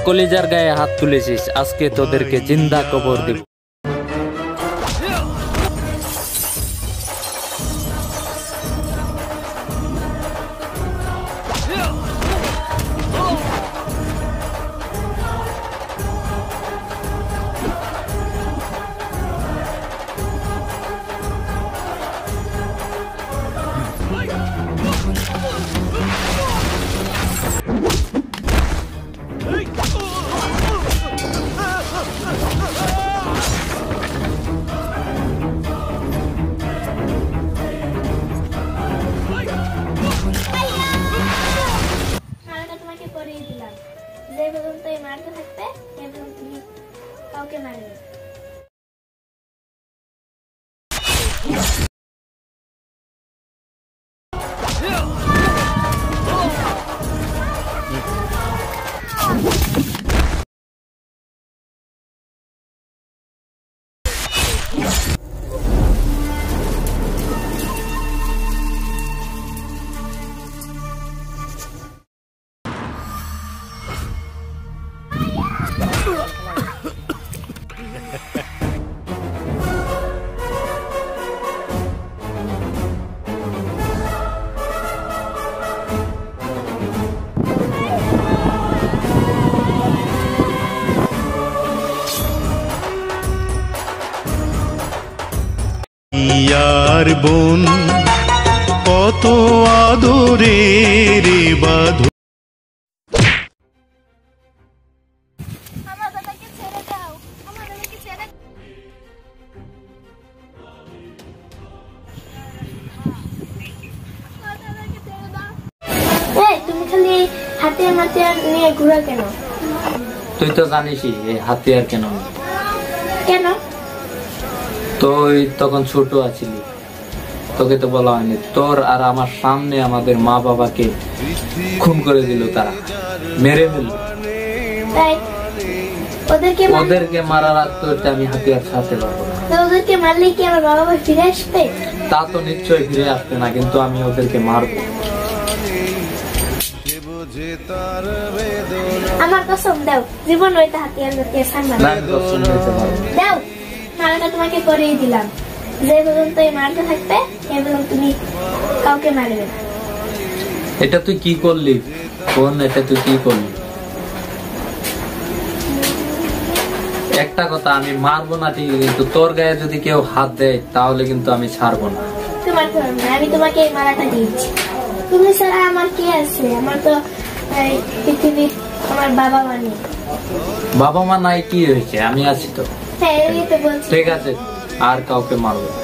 কলিজার গায়ে হাত তুলেছিস, আজকে তোদেরকে জিন্দা কবর দিব। যে পর্যন্ত এই মারতে থাকবে এই পর্যন্ত তুমি কাউকে মারবে। ইয়ার বোন কত আদরের বাঁধন। আমার দাদাকে ছেড়ে দাও, আমার দাদাকে ছেড়ে দাও। এই তুমি খালি হাতিয়ার মাতিয়ার নিয়ে ঘুরা কেন? তুই তো জানিসই এই হাতিয়ার কেন। কেন? তুই তখন ছোট আছিলি, তোকে তো বলা হয়নি। তোর আর আমার সামনে আমাদের মা বাবাকে খুন করে দিল, তারা মেরে ফেলল। তাই ওদেরকে মারার আগ করতে আমি হাতিয়ার ছাড়তে পারবো না। ওদেরকে মারলে কি আমার বাবা মা ফিরে আসবে? তা তো নিশ্চয়ই ফিরে আসবে না, কিন্তু আমি ওদেরকে মারবো। আমার কসম দাও, জীবন ওইটা হাতিয়ার সামনে দাও। মারাটা তোমাকে করেই দিলাম, যে পর্যন্ত এই মারতে থাকবে এই পর্যন্ত তুমি কাউকে মারবে না। এটা তুই কি করলি বোন? এটা তুই কি করলি? একটা কথা, আমি মারবো না ঠিক, কিন্তু তোর গায়ে যদি কেউ হাত দেয় তাহলে কিন্তু আমি ছাড়বো না। তোমার তো আমি তোমাকে এই মারাটা দিয়েছি, তুমি ছাড়া আমার কে আছে? আমার তো পৃথিবীর আমার বাবা মা নেই। বাবা মা নাই কি হয়েছে, আমি আছি তো। হ্যাঁ এই তো বলছি। ঠিক আছে, আর কাউকে মারবো না।